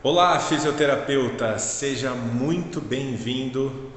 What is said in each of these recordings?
Olá, fisioterapeuta! Seja muito bem-vindo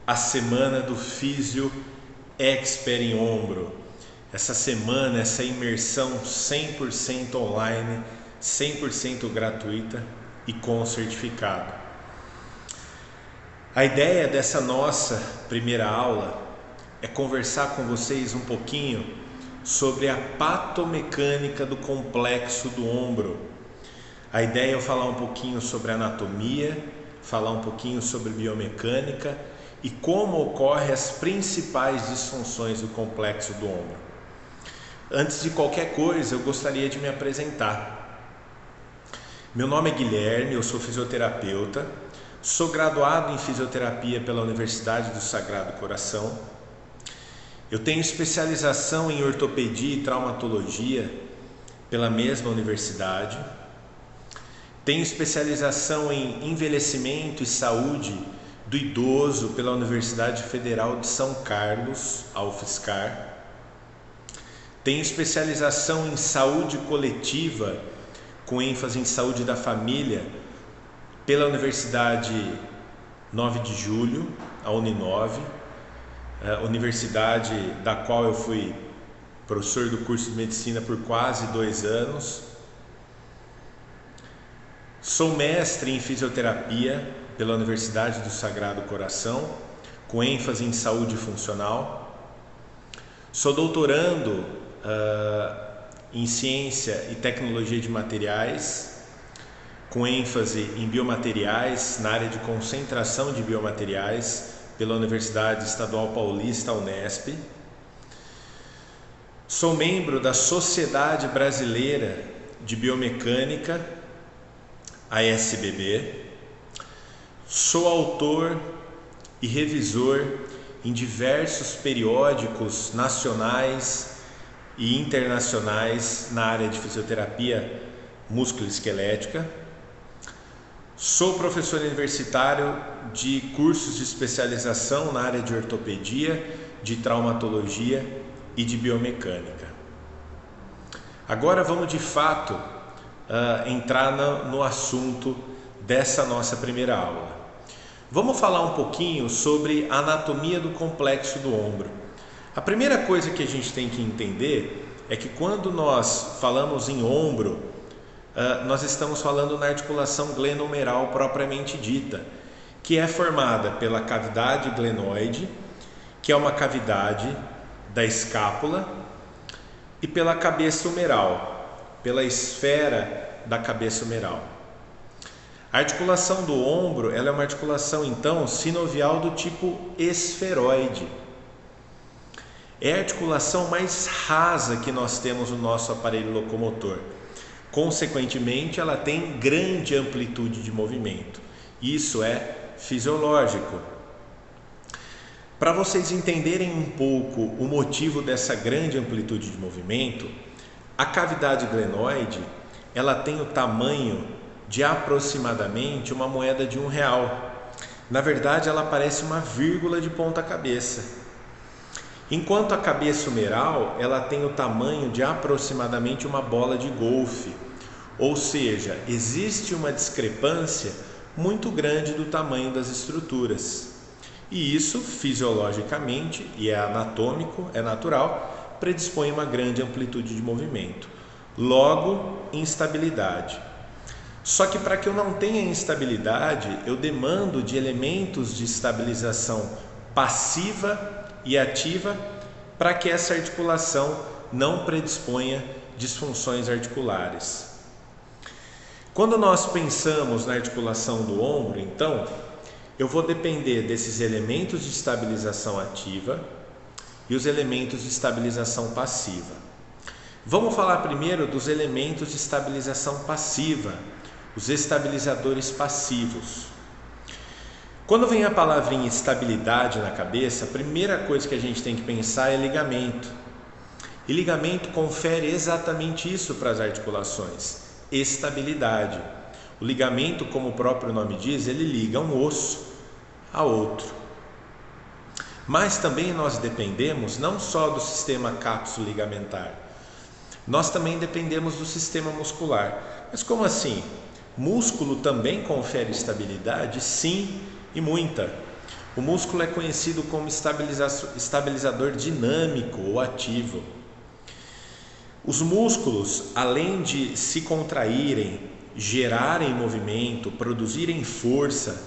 à semana do Físio Expert em Ombro. Essa semana, essa imersão 100% online, 100% gratuita e com certificado. A ideia dessa nossa primeira aula é conversar com vocês um pouquinho sobre a patomecânica do complexo do ombro. A ideia é falar um pouquinho sobre anatomia, falar um pouquinho sobre biomecânica e como ocorrem as principais disfunções do complexo do ombro. Antes de qualquer coisa, eu gostaria de me apresentar. Meu nome é Guilherme, eu sou fisioterapeuta, sou graduado em fisioterapia pela Universidade do Sagrado Coração. Eu tenho especialização em ortopedia e traumatologia pela mesma universidade. Tenho especialização em envelhecimento e saúde do idoso pela Universidade Federal de São Carlos, a UFSCar. Tenho especialização em saúde coletiva, com ênfase em saúde da família, pela Universidade 9 de Julho, a Uninove, universidade da qual eu fui professor do curso de medicina por quase 2 anos. Sou mestre em fisioterapia pela Universidade do Sagrado Coração, com ênfase em saúde funcional. Sou doutorando em ciência e tecnologia de materiais, com ênfase em biomateriais, na área de concentração de biomateriais, pela Universidade Estadual Paulista, Unesp. Sou membro da Sociedade Brasileira de Biomecânica, a SBB. Sou autor e revisor em diversos periódicos nacionais e internacionais na área de fisioterapia musculoesquelética. Sou professor universitário de cursos de especialização na área de ortopedia, de traumatologia e de biomecânica. Agora vamos de fato entrar no assunto dessa nossa primeira aula. Vamos falar um pouquinho sobre a anatomia do complexo do ombro. A primeira coisa que a gente tem que entender é que quando nós falamos em ombro, nós estamos falando na articulação glenohumeral propriamente dita, que é formada pela cavidade glenoide, que é uma cavidade da escápula, e pela cabeça humeral, pela esfera da cabeça humeral. A articulação do ombro, ela é uma articulação então sinovial do tipo esferoide. É a articulação mais rasa que nós temos no nosso aparelho locomotor. Consequentemente, ela tem grande amplitude de movimento. Isso é fisiológico. Para vocês entenderem um pouco o motivo dessa grande amplitude de movimento, a cavidade glenoide, ela tem o tamanho de aproximadamente uma moeda de R$1. Na verdade, ela parece uma vírgula de ponta cabeça. Enquanto a cabeça humeral, ela tem o tamanho de aproximadamente uma bola de golfe. Ou seja, existe uma discrepância muito grande do tamanho das estruturas. E isso, fisiologicamente, e é anatômico, é natural, predispõe uma grande amplitude de movimento. Logo, instabilidade. Só que para que eu não tenha instabilidade, eu demando de elementos de estabilização passiva e ativa para que essa articulação não predisponha disfunções articulares. Quando nós pensamos na articulação do ombro, então, eu vou depender desses elementos de estabilização ativa e os elementos de estabilização passiva. Vamos falar primeiro dos elementos de estabilização passiva, os estabilizadores passivos. Quando vem a palavrinha estabilidade na cabeça, a primeira coisa que a gente tem que pensar é ligamento. E ligamento confere exatamente isso para as articulações, estabilidade. O ligamento, como o próprio nome diz, ele liga um osso a outro. Mas também nós dependemos não só do sistema capsulo-ligamentar, nós também dependemos do sistema muscular. Mas como assim? Músculo também confere estabilidade? Sim, e muita. O músculo é conhecido como estabilizador dinâmico ou ativo. Os músculos, além de se contraírem, gerarem movimento, produzirem força,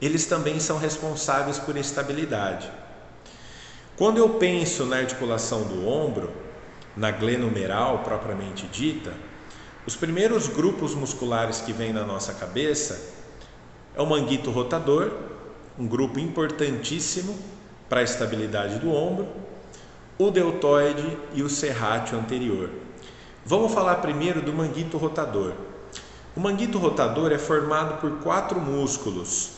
eles também são responsáveis por estabilidade. Quando eu penso na articulação do ombro, na glenohumeral propriamente dita, os primeiros grupos musculares que vêm na nossa cabeça é o manguito rotador, um grupo importantíssimo para a estabilidade do ombro, o deltoide e o serrátil anterior. Vamos falar primeiro do manguito rotador. O manguito rotador é formado por 4 músculos: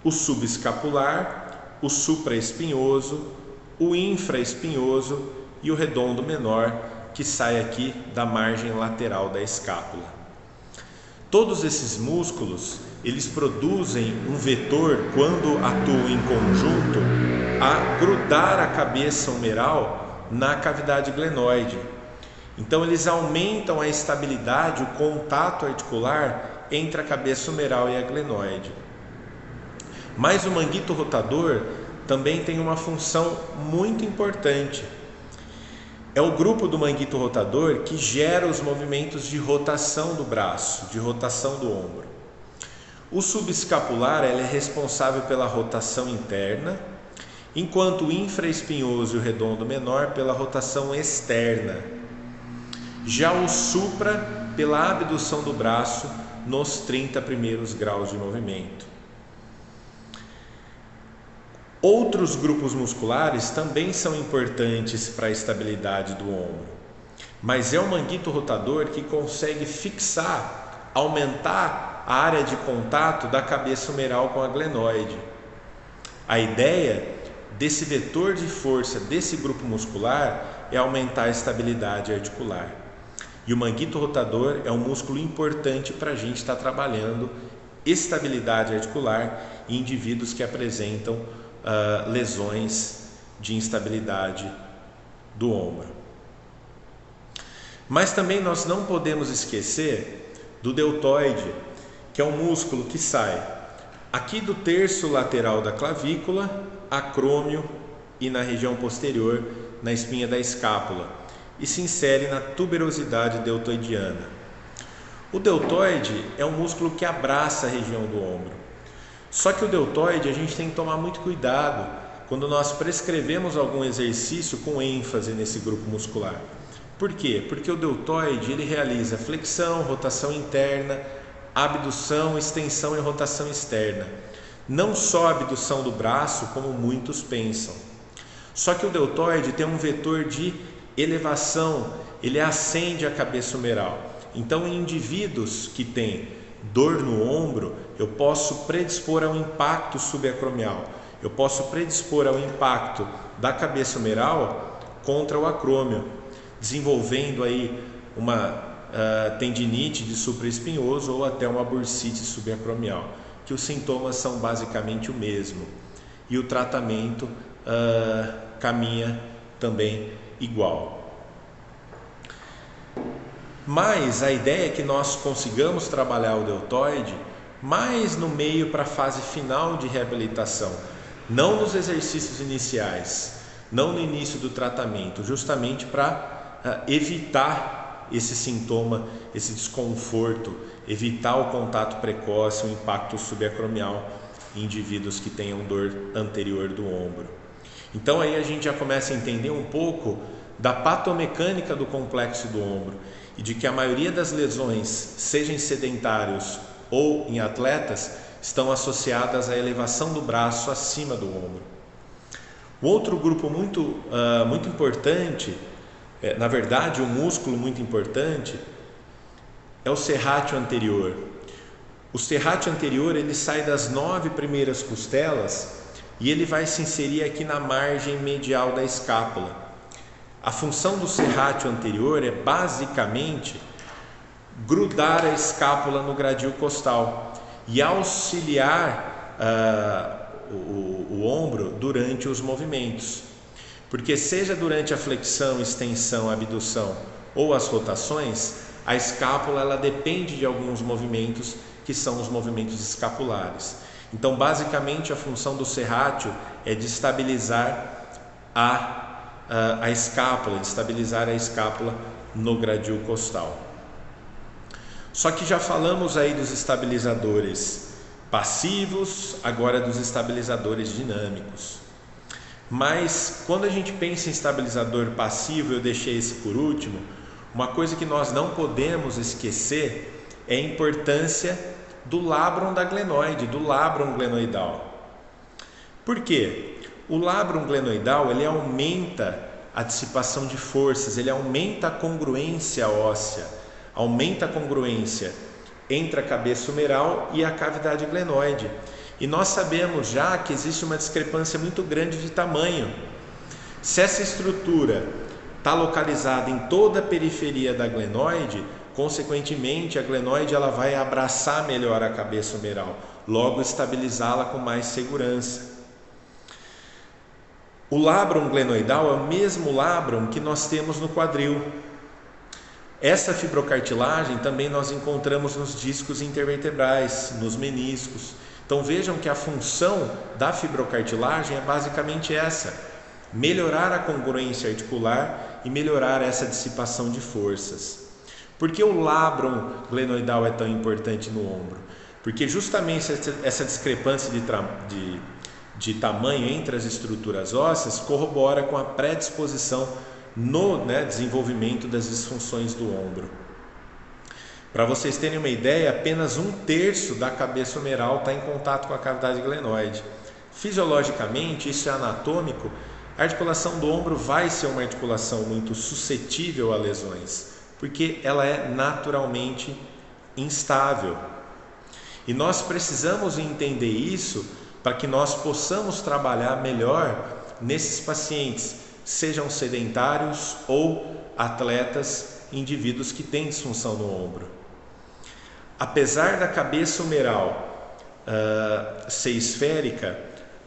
o subescapular, o supraespinhoso, o infraespinhoso e o redondo menor, que sai aqui da margem lateral da escápula. Todos esses músculos, eles produzem um vetor, quando atuam em conjunto, a grudar a cabeça humeral na cavidade glenoide. Então eles aumentam a estabilidade, o contato articular entre a cabeça humeral e a glenoide. Mas o manguito rotador também tem uma função muito importante. É o grupo do manguito rotador que gera os movimentos de rotação do braço, de rotação do ombro. O subescapular é responsável pela rotação interna, enquanto o infraespinhoso e o redondo menor pela rotação externa. Já o supra pela abdução do braço nos 30 primeiros graus de movimento. Outros grupos musculares também são importantes para a estabilidade do ombro, mas é o manguito rotador que consegue fixar, aumentar a área de contato da cabeça humeral com a glenoide. A ideia desse vetor de força desse grupo muscular é aumentar a estabilidade articular. E o manguito rotador é um músculo importante para a gente estar trabalhando estabilidade articular em indivíduos que apresentam lesões de instabilidade do ombro. Mas também nós não podemos esquecer do deltoide, que é um músculo que sai aqui do terço lateral da clavícula, acrômio e na região posterior, na espinha da escápula, e se insere na tuberosidade deltoidiana. O deltoide é um músculo que abraça a região do ombro. Só que o deltoide a gente tem que tomar muito cuidado quando nós prescrevemos algum exercício com ênfase nesse grupo muscular. Por quê? Porque o deltoide ele realiza flexão, rotação interna, abdução, extensão e rotação externa. Não só a abdução do braço, como muitos pensam. Só que o deltoide tem um vetor de elevação, ele ascende a cabeça humeral. Então, em indivíduos que têm dor no ombro, eu posso predispor ao impacto subacromial, eu posso predispor ao impacto da cabeça humeral contra o acrômio, desenvolvendo aí uma tendinite de supraespinhoso ou até uma bursite subacromial, que os sintomas são basicamente o mesmo e o tratamento caminha também igual. Mas a ideia é que nós consigamos trabalhar o deltoide mais no meio para a fase final de reabilitação, não nos exercícios iniciais, não no início do tratamento, justamente para evitar esse sintoma, esse desconforto, evitar o contato precoce, o impacto subacromial em indivíduos que tenham dor anterior do ombro. Então aí a gente já começa a entender um pouco da patomecânica do complexo do ombro e de que a maioria das lesões, seja em sedentários ou em atletas, estão associadas à elevação do braço acima do ombro. O outro grupo muito importante, na verdade um músculo muito importante, é o serrátil anterior. O serrátil anterior ele sai das 9 primeiras costelas e ele vai se inserir aqui na margem medial da escápula. A função do serrátil anterior é basicamente grudar a escápula no gradil costal e auxiliar o ombro durante os movimentos. Porque seja durante a flexão, extensão, abdução ou as rotações, a escápula ela depende de alguns movimentos que são os movimentos escapulares. Então, basicamente, a função do serrátil é de estabilizar a escápula, de estabilizar a escápula no gradil costal. Só que já falamos aí dos estabilizadores passivos, agora dos estabilizadores dinâmicos. Mas quando a gente pensa em estabilizador passivo, eu deixei esse por último, uma coisa que nós não podemos esquecer é a importância do labrum da glenoide, do labrum glenoidal. Por quê? O labrum glenoidal ele aumenta a dissipação de forças, ele aumenta a congruência óssea, aumenta a congruência entre a cabeça humeral e a cavidade glenoide. E nós sabemos já que existe uma discrepância muito grande de tamanho. Se essa estrutura está localizada em toda a periferia da glenoide, consequentemente a glenoide ela vai abraçar melhor a cabeça humeral, logo estabilizá-la com mais segurança. O labrum glenoidal é o mesmo labrum que nós temos no quadril. Essa fibrocartilagem também nós encontramos nos discos intervertebrais, nos meniscos. Então vejam que a função da fibrocartilagem é basicamente essa: melhorar a congruência articular e melhorar essa dissipação de forças. Por que o labrum glenoidal é tão importante no ombro? Porque justamente essa discrepância de tamanho entre as estruturas ósseas corrobora com a predisposição no desenvolvimento das disfunções do ombro. Para vocês terem uma ideia, apenas 1/3 da cabeça humeral está em contato com a cavidade glenoide. Fisiologicamente, isso é anatômico, a articulação do ombro vai ser uma articulação muito suscetível a lesões, porque ela é naturalmente instável. E nós precisamos entender isso para que nós possamos trabalhar melhor nesses pacientes, sejam sedentários ou atletas, indivíduos que têm disfunção no ombro. Apesar da cabeça humeral ser esférica,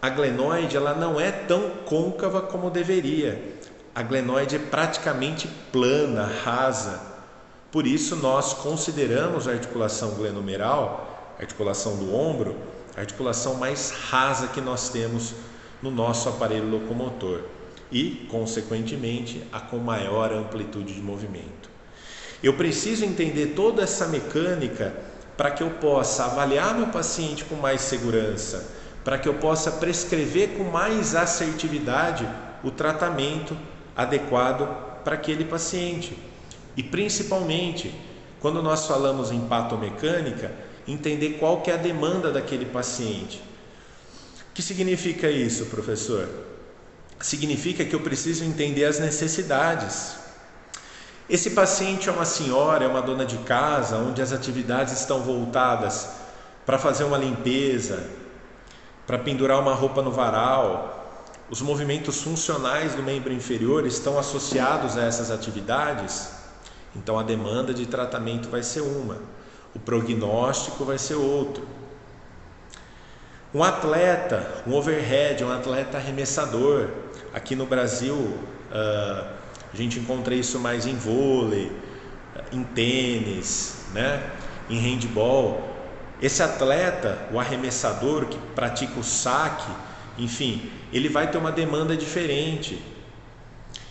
a glenoide ela não é tão côncava como deveria. A glenoide é praticamente plana, rasa. Por isso nós consideramos a articulação glenohumeral, a articulação do ombro, a articulação mais rasa que nós temos no nosso aparelho locomotor e, consequentemente, a com maior amplitude de movimento. Eu preciso entender toda essa mecânica para que eu possa avaliar meu paciente com mais segurança, para que eu possa prescrever com mais assertividade o tratamento adequado para aquele paciente. E principalmente, quando nós falamos em patomecânica, entender qual que é a demanda daquele paciente. O que significa isso, professor? Significa que eu preciso entender as necessidades. Esse paciente é uma senhora, é uma dona de casa, onde as atividades estão voltadas para fazer uma limpeza, para pendurar uma roupa no varal. Os movimentos funcionais do membro inferior estão associados a essas atividades, então a demanda de tratamento vai ser uma, o prognóstico vai ser outro. Um atleta, um overhead, um atleta arremessador, aqui no Brasil a gente encontra isso mais em vôlei, em tênis, em handball. Esse atleta, o arremessador que pratica o saque, enfim, ele vai ter uma demanda diferente.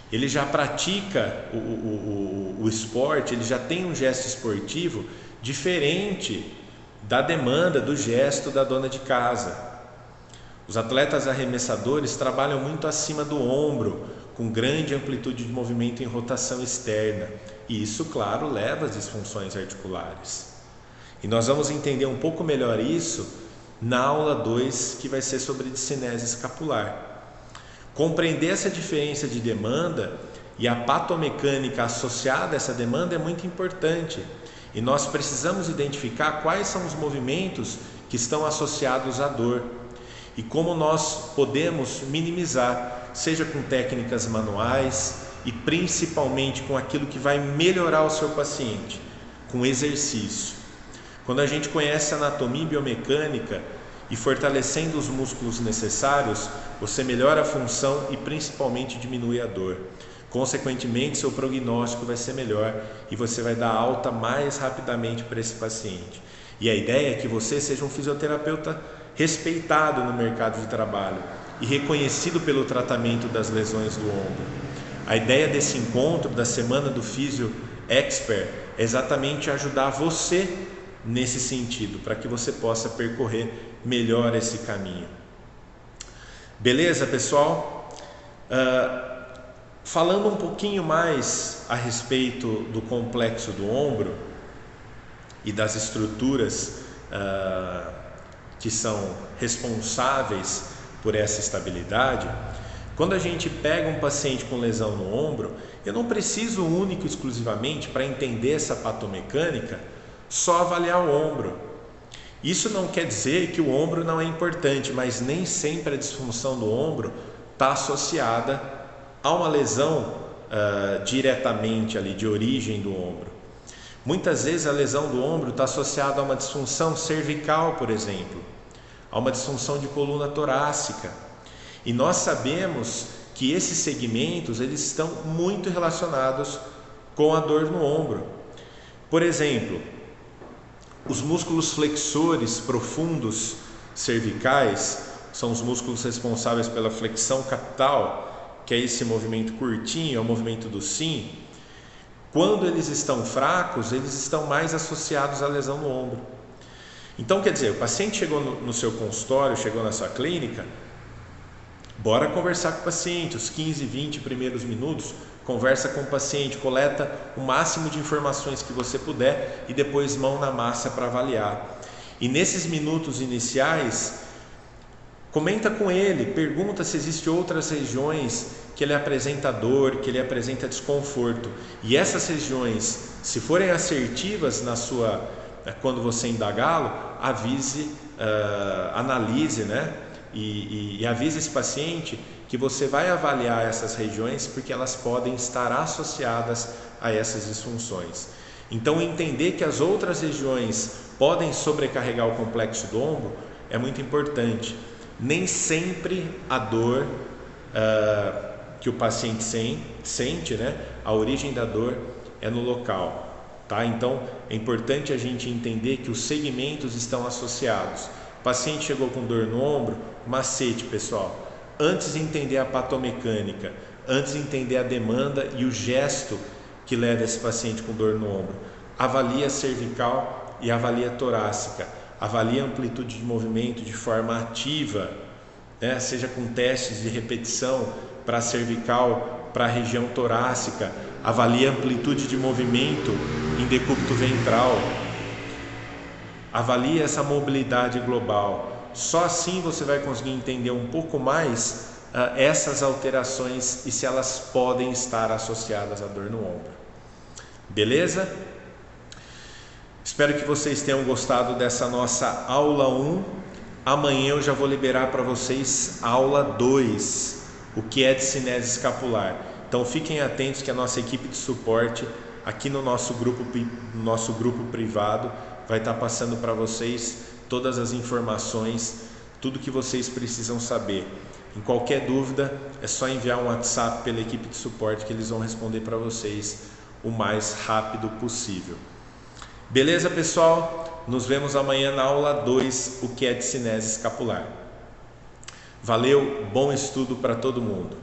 Ele já pratica o esporte, ele já tem um gesto esportivo diferente da demanda do gesto da dona de casa. Os atletas arremessadores trabalham muito acima do ombro, com grande amplitude de movimento em rotação externa, e isso, claro, leva às disfunções articulares. E nós vamos entender um pouco melhor isso na aula 2, que vai ser sobre discinese escapular. Compreender essa diferença de demanda e a patomecânica associada a essa demanda é muito importante, e nós precisamos identificar quais são os movimentos que estão associados à dor e como nós podemos minimizar, seja com técnicas manuais e principalmente com aquilo que vai melhorar o seu paciente, com exercício. Quando a gente conhece a anatomia e biomecânica e fortalecendo os músculos necessários, você melhora a função e principalmente diminui a dor. Consequentemente, seu prognóstico vai ser melhor e você vai dar alta mais rapidamente para esse paciente. E a ideia é que você seja um fisioterapeuta respeitado no mercado de trabalho e reconhecido pelo tratamento das lesões do ombro. A ideia desse encontro, da Semana do Físio Expert, é exatamente ajudar você nesse sentido, para que você possa percorrer melhor esse caminho. Beleza, pessoal? Falando um pouquinho mais a respeito do complexo do ombro e das estruturas que são responsáveis por essa estabilidade, quando a gente pega um paciente com lesão no ombro, eu não preciso único e exclusivamente, para entender essa patomecânica, só avaliar o ombro. Isso não quer dizer que o ombro não é importante, mas nem sempre a disfunção do ombro está associada a uma lesão diretamente ali, de origem do ombro. Muitas vezes a lesão do ombro está associada a uma disfunção cervical, por exemplo, a uma disfunção de coluna torácica. E nós sabemos que esses segmentos eles estão muito relacionados com a dor no ombro. Por exemplo, os músculos flexores profundos cervicais são os músculos responsáveis pela flexão capital, que é esse movimento curtinho, é o movimento do sim. Quando eles estão fracos, eles estão mais associados à lesão no ombro. Então, quer dizer, o paciente chegou no seu consultório, chegou na sua clínica, bora conversar com o paciente, os 15, 20 primeiros minutos, conversa com o paciente, coleta o máximo de informações que você puder e depois mão na massa para avaliar. E nesses minutos iniciais, comenta com ele, pergunta se existem outras regiões que ele apresenta dor, que ele apresenta desconforto. E essas regiões, se forem assertivas quando você indagá-lo, avise, analise, né? E avise esse paciente que você vai avaliar essas regiões porque elas podem estar associadas a essas disfunções. Então, entender que as outras regiões podem sobrecarregar o complexo do ombro é muito importante. Nem sempre a dor que o paciente sente, né, a origem da dor é no local, tá? Então, é importante a gente entender que os segmentos estão associados. O paciente chegou com dor no ombro, macete, pessoal, antes de entender a patomecânica, antes de entender a demanda e o gesto que leva esse paciente com dor no ombro, avalie a cervical e avalie a torácica, avalie a amplitude de movimento de forma ativa, né? Seja com testes de repetição para a cervical, para a região torácica, avalie a amplitude de movimento em decúbito ventral, avalie essa mobilidade global. Só assim você vai conseguir entender um pouco mais essas alterações e se elas podem estar associadas à dor no ombro. Beleza? Espero que vocês tenham gostado dessa nossa aula 1. Amanhã eu já vou liberar para vocês a aula 2, o que é discinese escapular. Então fiquem atentos que a nossa equipe de suporte aqui no nosso grupo privado vai estar passando para vocês todas as informações, tudo que vocês precisam saber. Em qualquer dúvida, é só enviar um WhatsApp pela equipe de suporte que eles vão responder para vocês o mais rápido possível. Beleza, pessoal? Nos vemos amanhã na aula 2, o que é discinese escapular. Valeu, bom estudo para todo mundo.